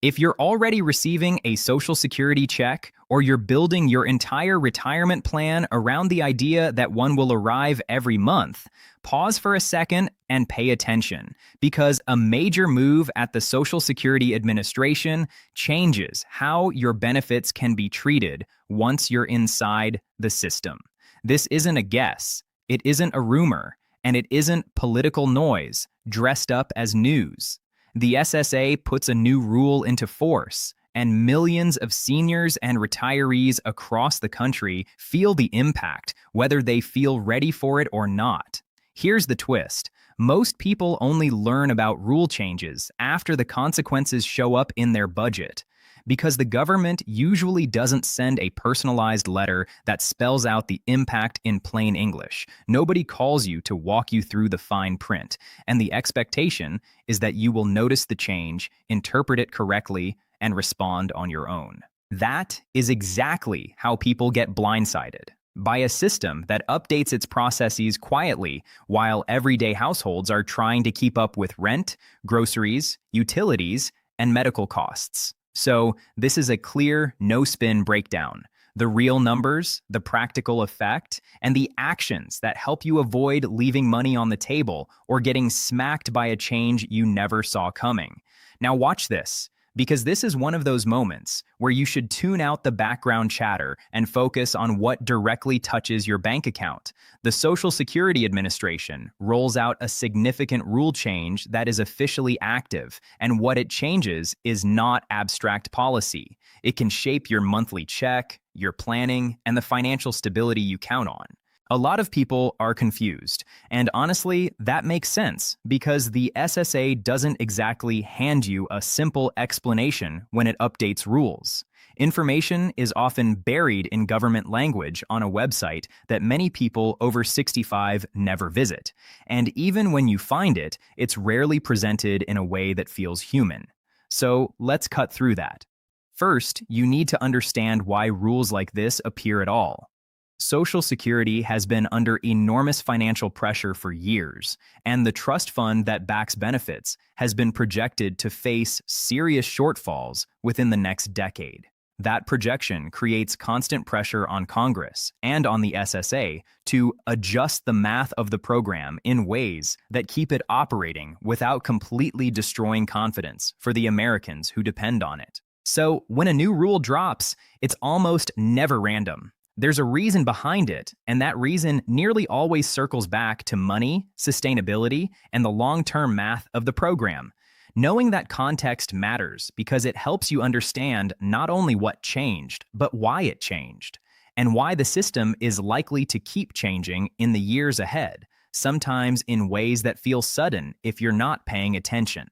If you're already receiving a Social Security check, or you're building your entire retirement plan around the idea that one will arrive every month, pause for a second and pay attention, because a major move at the Social Security Administration changes how your benefits can be treated once you're inside the system. This isn't a guess, it isn't a rumor, and it isn't political noise dressed up as news. The SSA puts a new rule into force, and millions of seniors and retirees across the country feel the impact, whether they feel ready for it or not. Here's the twist. Most people only learn about rule changes after the consequences show up in their budget, because the government usually doesn't send a personalized letter that spells out the impact in plain English. Nobody calls you to walk you through the fine print, and the expectation is that you will notice the change, interpret it correctly, and respond on your own. That is exactly how people get blindsided, by a system that updates its processes quietly while everyday households are trying to keep up with rent, groceries, utilities, and medical costs. So, this is a clear, no-spin breakdown. The real numbers, the practical effect, and the actions that help you avoid leaving money on the table or getting smacked by a change you never saw coming. Now watch this, because this is one of those moments where you should tune out the background chatter and focus on what directly touches your bank account. The Social Security Administration rolls out a significant rule change that is officially active, and what it changes is not abstract policy. It can shape your monthly check, your planning, and the financial stability you count on. A lot of people are confused, and honestly, that makes sense because the SSA doesn't exactly hand you a simple explanation when it updates rules. Information is often buried in government language on a website that many people over 65 never visit, and even when you find it, it's rarely presented in a way that feels human. So let's cut through that. First, you need to understand why rules like this appear at all. Social Security has been under enormous financial pressure for years, and the trust fund that backs benefits has been projected to face serious shortfalls within the next decade. That projection creates constant pressure on Congress and on the SSA to adjust the math of the program in ways that keep it operating without completely destroying confidence for the Americans who depend on it. So, when a new rule drops, it's almost never random. There's a reason behind it, and that reason nearly always circles back to money, sustainability, and the long-term math of the program. Knowing that context matters because it helps you understand not only what changed, but why it changed, and why the system is likely to keep changing in the years ahead, sometimes in ways that feel sudden if you're not paying attention.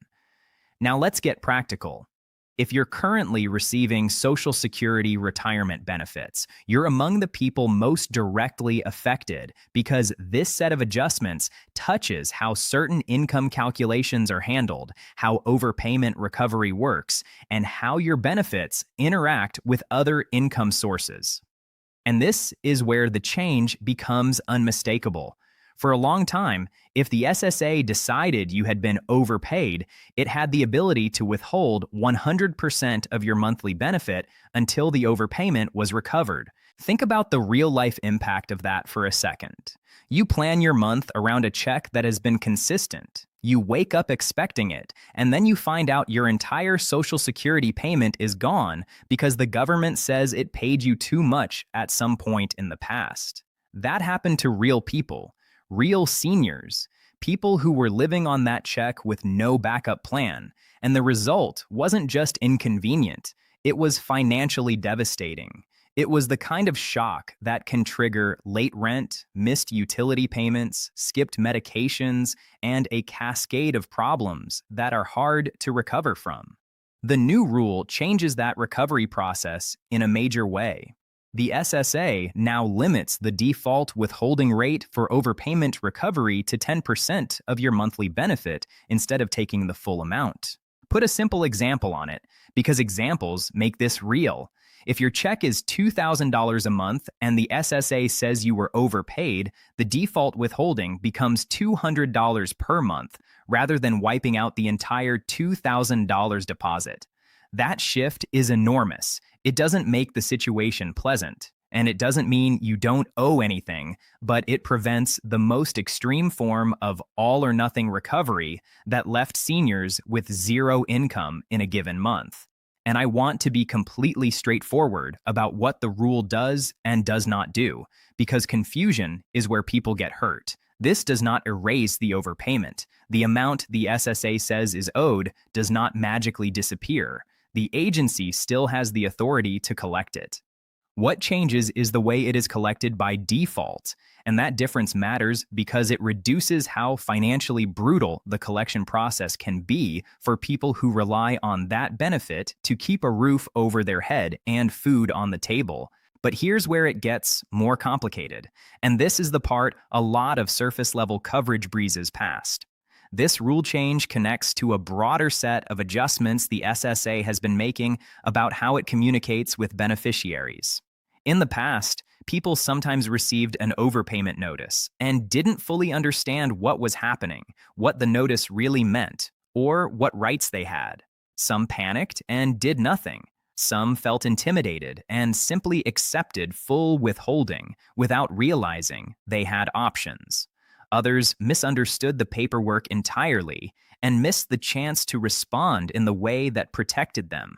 Now let's get practical. If you're currently receiving Social Security retirement benefits, you're among the people most directly affected because this set of adjustments touches how certain income calculations are handled, how overpayment recovery works, and how your benefits interact with other income sources. And this is where the change becomes unmistakable. For a long time, if the SSA decided you had been overpaid, it had the ability to withhold 100% of your monthly benefit until the overpayment was recovered. Think about the real-life impact of that for a second. You plan your month around a check that has been consistent. You wake up expecting it, and then you find out your entire Social Security payment is gone because the government says it paid you too much at some point in the past. That happened to real people. Real seniors, people who were living on that check with no backup plan, and the result wasn't just inconvenient, it was financially devastating. It was the kind of shock that can trigger late rent, missed utility payments, skipped medications, and a cascade of problems that are hard to recover from. The new rule changes that recovery process in a major way. The SSA now limits the default withholding rate for overpayment recovery to 10% of your monthly benefit instead of taking the full amount. Put a simple example on it, because examples make this real. If your check is $2,000 a month and the SSA says you were overpaid, the default withholding becomes $200 per month rather than wiping out the entire $2,000 deposit. That shift is enormous. It doesn't make the situation pleasant, and it doesn't mean you don't owe anything, but it prevents the most extreme form of all or nothing recovery that left seniors with zero income in a given month. And I want to be completely straightforward about what the rule does and does not do, because confusion is where people get hurt. This does not erase the overpayment. The amount the SSA says is owed does not magically disappear. The agency still has the authority to collect it. What changes is the way it is collected by default, and that difference matters because it reduces how financially brutal the collection process can be for people who rely on that benefit to keep a roof over their head and food on the table. But here's where it gets more complicated, and this is the part a lot of surface-level coverage breezes past. This rule change connects to a broader set of adjustments the SSA has been making about how it communicates with beneficiaries. In the past, people sometimes received an overpayment notice and didn't fully understand what was happening, what the notice really meant, or what rights they had. Some panicked and did nothing. Some felt intimidated and simply accepted full withholding without realizing they had options. Others misunderstood the paperwork entirely and missed the chance to respond in the way that protected them.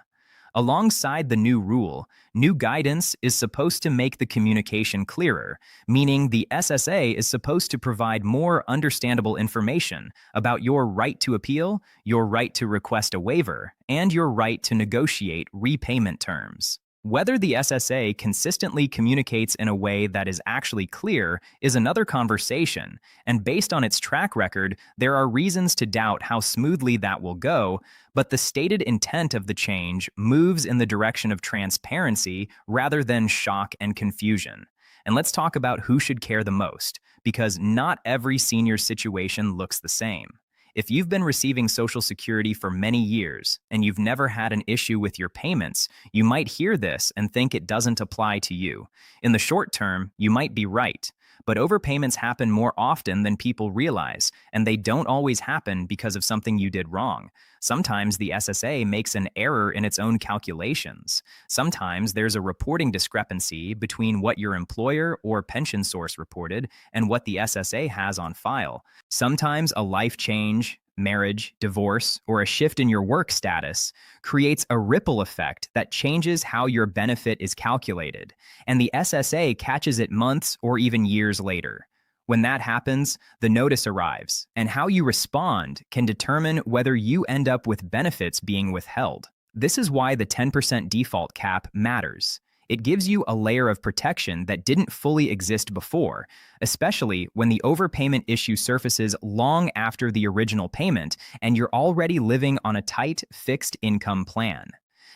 Alongside the new rule, new guidance is supposed to make the communication clearer, meaning the SSA is supposed to provide more understandable information about your right to appeal, your right to request a waiver, and your right to negotiate repayment terms. Whether the SSA consistently communicates in a way that is actually clear is another conversation, and based on its track record, there are reasons to doubt how smoothly that will go, but the stated intent of the change moves in the direction of transparency rather than shock and confusion. And let's talk about who should care the most, because not every senior situation looks the same. If you've been receiving Social Security for many years and you've never had an issue with your payments, you might hear this and think it doesn't apply to you. In the short term, you might be right, but overpayments happen more often than people realize, and they don't always happen because of something you did wrong. Sometimes the SSA makes an error in its own calculations. Sometimes there's a reporting discrepancy between what your employer or pension source reported and what the SSA has on file. Sometimes a life change, marriage, divorce, or a shift in your work status creates a ripple effect that changes how your benefit is calculated, and the SSA catches it months or even years later. When that happens, the notice arrives, and how you respond can determine whether you end up with benefits being withheld. This is why the 10% default cap matters. It gives you a layer of protection that didn't fully exist before, especially when the overpayment issue surfaces long after the original payment and you're already living on a tight, fixed income plan.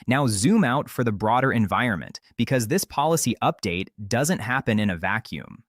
Now zoom out for the broader environment, because this policy update doesn't happen in a vacuum.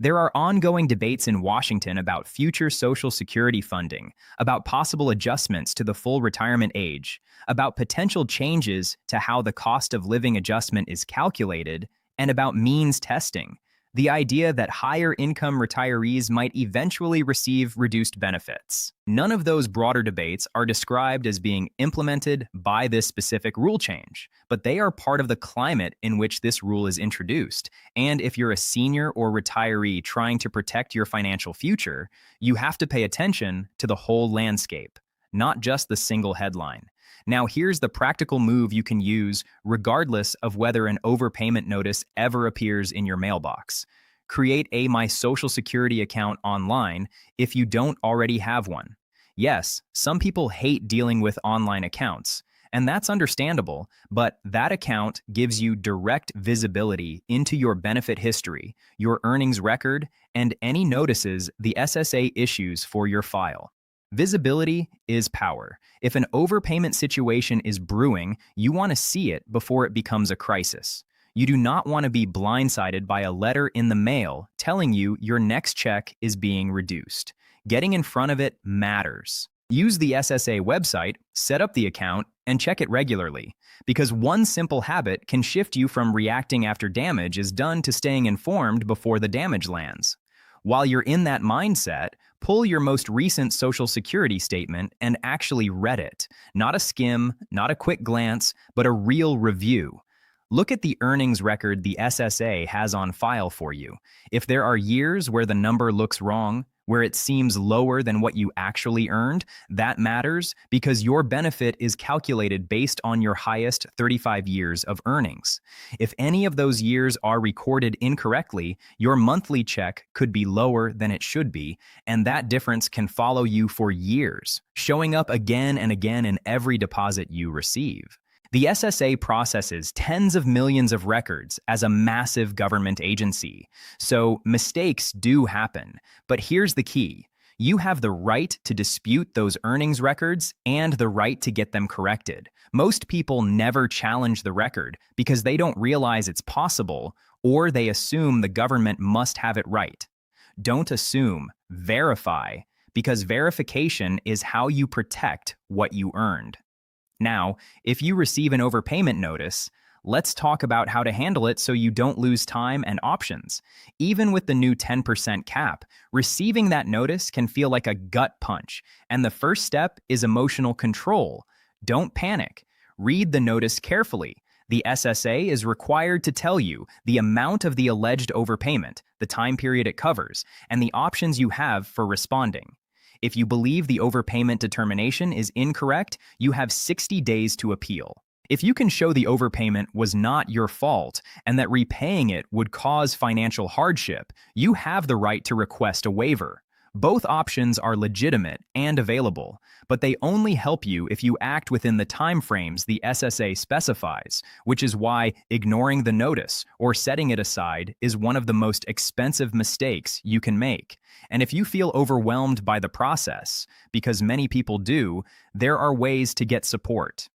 There are ongoing debates in Washington about future Social Security funding, about possible adjustments to the full retirement age, about potential changes to how the cost of living adjustment is calculated, and about means testing, the idea that higher income retirees might eventually receive reduced benefits. None of those broader debates are described as being implemented by this specific rule change, but they are part of the climate in which this rule is introduced. And if you're a senior or retiree trying to protect your financial future, you have to pay attention to the whole landscape, not just the single headline. Now, here's the practical move you can use regardless of whether an overpayment notice ever appears in your mailbox. Create a My Social Security account online if you don't already have one. Yes, some people hate dealing with online accounts, and that's understandable, but that account gives you direct visibility into your benefit history, your earnings record, and any notices the SSA issues for your file. Visibility is power. If an overpayment situation is brewing, you want to see it before it becomes a crisis. You do not want to be blindsided by a letter in the mail telling you your next check is being reduced. Getting in front of it matters. Use the SSA website, set up the account, and check it regularly, because one simple habit can shift you from reacting after damage is done to staying informed before the damage lands. While you're in that mindset, Pull your most recent Social Security statement and actually read it. Not a skim, not a quick glance, but a real review. Look at the earnings record the SSA has on file for you. If there are years where the number looks wrong, where it seems lower than what you actually earned, that matters because your benefit is calculated based on your highest 35 years of earnings. If any of those years are recorded incorrectly, your monthly check could be lower than it should be, and that difference can follow you for years, showing up again and again in every deposit you receive. The SSA processes tens of millions of records as a massive government agency, so mistakes do happen. But here's the key. You have the right to dispute those earnings records and the right to get them corrected. Most people never challenge the record because they don't realize it's possible, or they assume the government must have it right. Don't assume, verify, because verification is how you protect what you earned. Now, if you receive an overpayment notice, let's talk about how to handle it so you don't lose time and options. Even with the new 10% cap, receiving that notice can feel like a gut punch, and the first step is emotional control. Don't panic. Read the notice carefully. The SSA is required to tell you the amount of the alleged overpayment, the time period it covers, and the options you have for responding. If you believe the overpayment determination is incorrect, you have 60 days to appeal. If you can show the overpayment was not your fault and that repaying it would cause financial hardship, you have the right to request a waiver. Both options are legitimate and available, but they only help you if you act within the timeframes the SSA specifies, which is why ignoring the notice or setting it aside is one of the most expensive mistakes you can make. And if you feel overwhelmed by the process, because many people do, there are ways to get support.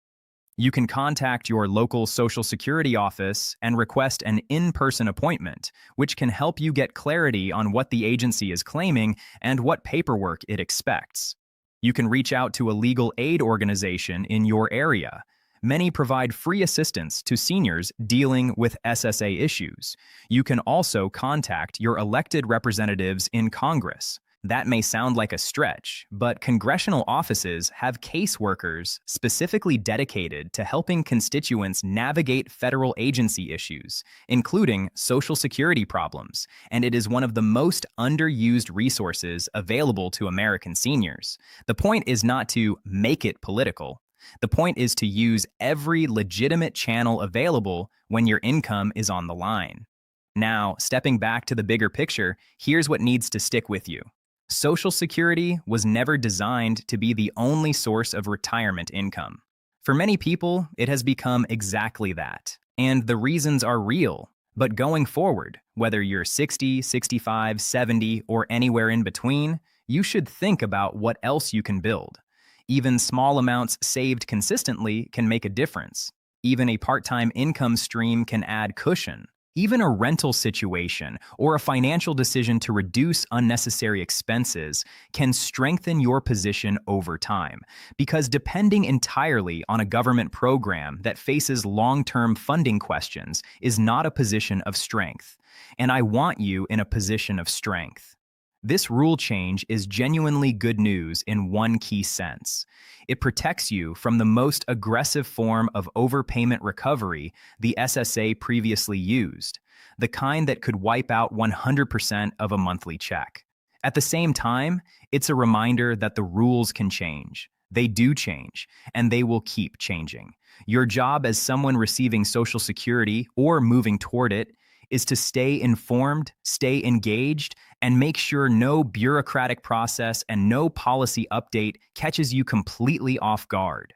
You can contact your local Social Security office and request an in-person appointment, which can help you get clarity on what the agency is claiming and what paperwork it expects. You can reach out to a legal aid organization in your area. Many provide free assistance to seniors dealing with SSA issues. You can also contact your elected representatives in Congress. That may sound like a stretch, but congressional offices have caseworkers specifically dedicated to helping constituents navigate federal agency issues, including Social Security problems, and it is one of the most underused resources available to American seniors. The point is not to make it political. The point is to use every legitimate channel available when your income is on the line. Now, stepping back to the bigger picture, here's what needs to stick with you. Social Security was never designed to be the only source of retirement income. For many people, it has become exactly that. And the reasons are real. But going forward, whether you're 60, 65, 70, or anywhere in between, you should think about what else you can build. Even small amounts saved consistently can make a difference. Even a part-time income stream can add cushion. Even a rental situation or a financial decision to reduce unnecessary expenses can strengthen your position over time, because depending entirely on a government program that faces long-term funding questions is not a position of strength. And I want you in a position of strength. This rule change is genuinely good news in one key sense. It protects you from the most aggressive form of overpayment recovery the SSA previously used, the kind that could wipe out 100% of a monthly check. At the same time, it's a reminder that the rules can change. They do change, and they will keep changing. Your job as someone receiving Social Security or moving toward it is to stay informed, stay engaged, and make sure no bureaucratic process and no policy update catches you completely off guard.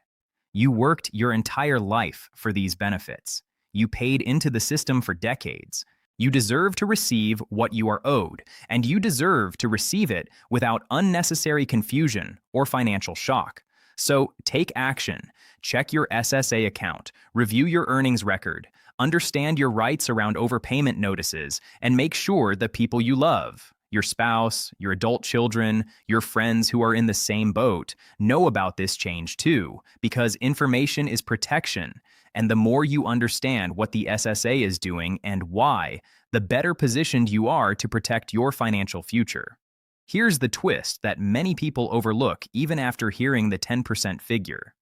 You worked your entire life for these benefits. You paid into the system for decades. You deserve to receive what you are owed, and you deserve to receive it without unnecessary confusion or financial shock. So take action. Check your SSA account, review your earnings record, understand your rights around overpayment notices, and make sure the people you love, your spouse, your adult children, your friends who are in the same boat, know about this change too, because information is protection. And the more you understand what the SSA is doing and why, the better positioned you are to protect your financial future. Here's the twist that many people overlook even after hearing the 10% figure.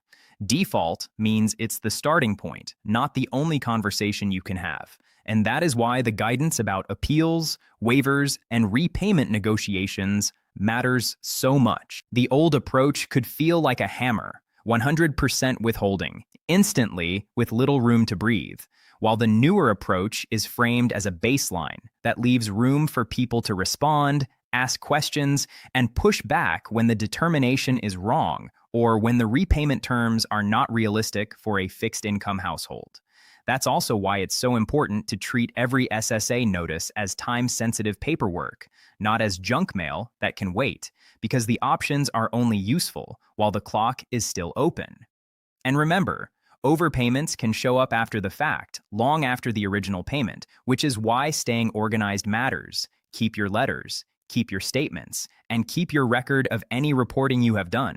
Default means it's the starting point, not the only conversation you can have. And that is why the guidance about appeals, waivers, and repayment negotiations matters so much. The old approach could feel like a hammer, 100% withholding, instantly with little room to breathe, while the newer approach is framed as a baseline that leaves room for people to respond, ask questions, and push back when the determination is wrong or when the repayment terms are not realistic for a fixed income household. That's also why it's so important to treat every SSA notice as time-sensitive paperwork, not as junk mail that can wait, because the options are only useful while the clock is still open. And remember, overpayments can show up after the fact, long after the original payment, which is why staying organized matters. Keep your letters, keep your statements, and keep your record of any reporting you have done.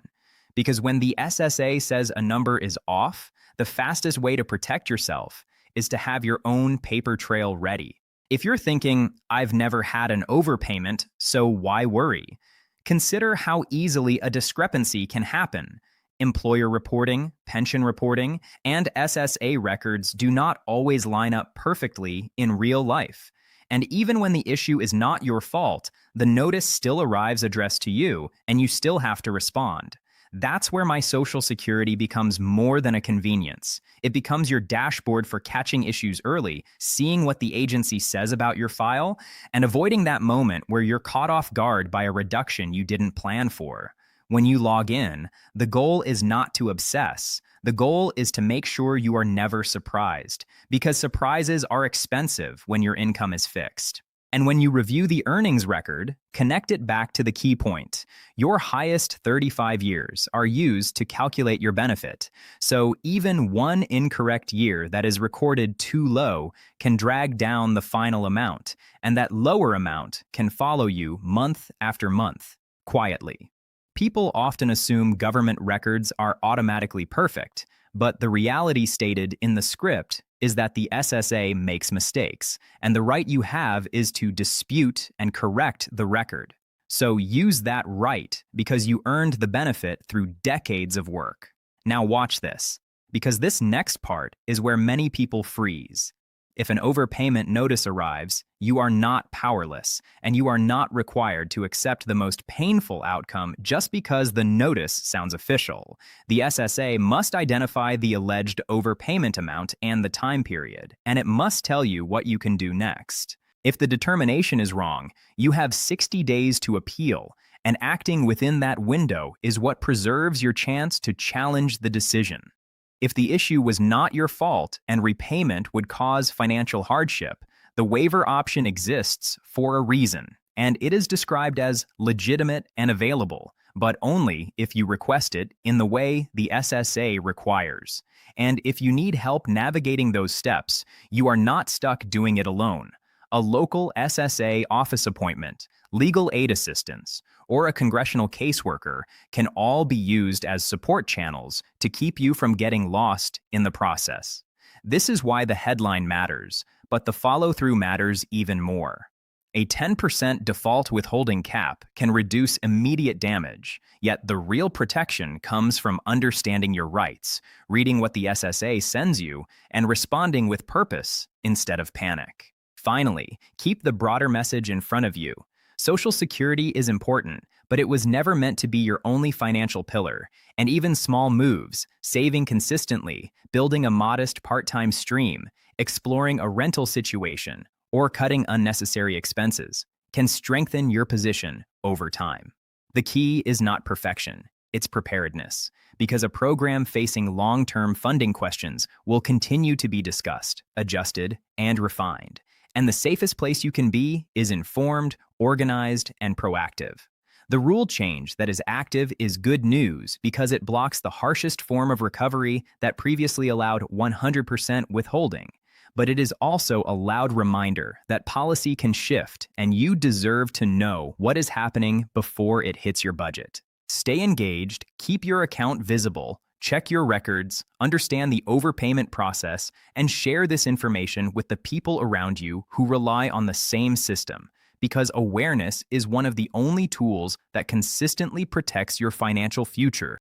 Because when the SSA says a number is off, the fastest way to protect yourself is to have your own paper trail ready. If you're thinking, I've never had an overpayment, so why worry? Consider how easily a discrepancy can happen. Employer reporting, pension reporting, and SSA records do not always line up perfectly in real life. And even when the issue is not your fault, the notice still arrives addressed to you, and you still have to respond. That's where my Social Security becomes more than a convenience. It becomes your dashboard for catching issues early, seeing what the agency says about your file, and avoiding that moment where you're caught off guard by a reduction you didn't plan for. When you log in, the goal is not to obsess. The goal is to make sure you are never surprised, because surprises are expensive when your income is fixed. And when you review the earnings record, connect it back to the key point. Your highest 35 years are used to calculate your benefit. So even one incorrect year that is recorded too low can drag down the final amount, and that lower amount can follow you month after month, quietly. People often assume government records are automatically perfect, but the reality stated in the script is that the SSA makes mistakes, and the right you have is to dispute and correct the record. So use that right because you earned the benefit through decades of work. Now watch this, because this next part is where many people freeze. If an overpayment notice arrives, you are not powerless, and you are not required to accept the most painful outcome just because the notice sounds official. The SSA must identify the alleged overpayment amount and the time period, and it must tell you what you can do next. If the determination is wrong, you have 60 days to appeal, and acting within that window is what preserves your chance to challenge the decision. If the issue was not your fault and repayment would cause financial hardship, the waiver option exists for a reason, and it is described as legitimate and available, but only if you request it in the way the SSA requires. And if you need help navigating those steps, you are not stuck doing it alone. A local SSA office appointment, legal aid assistance, or a congressional caseworker can all be used as support channels to keep you from getting lost in the process. This is why the headline matters, but the follow-through matters even more. A 10% default withholding cap can reduce immediate damage, yet the real protection comes from understanding your rights, reading what the SSA sends you, and responding with purpose instead of panic. Finally, keep the broader message in front of you. Social Security is important, but it was never meant to be your only financial pillar, and even small moves, saving consistently, building a modest part-time stream, exploring a rental situation, or cutting unnecessary expenses, can strengthen your position over time. The key is not perfection, it's preparedness, because a program facing long-term funding questions will continue to be discussed, adjusted, and refined. And the safest place you can be is informed, organized, and proactive. The rule change that is active is good news because it blocks the harshest form of recovery that previously allowed 100% withholding. But it is also a loud reminder that policy can shift and you deserve to know what is happening before it hits your budget. Stay engaged, keep your account visible, check your records, understand the overpayment process, and share this information with the people around you who rely on the same system, because awareness is one of the only tools that consistently protects your financial future.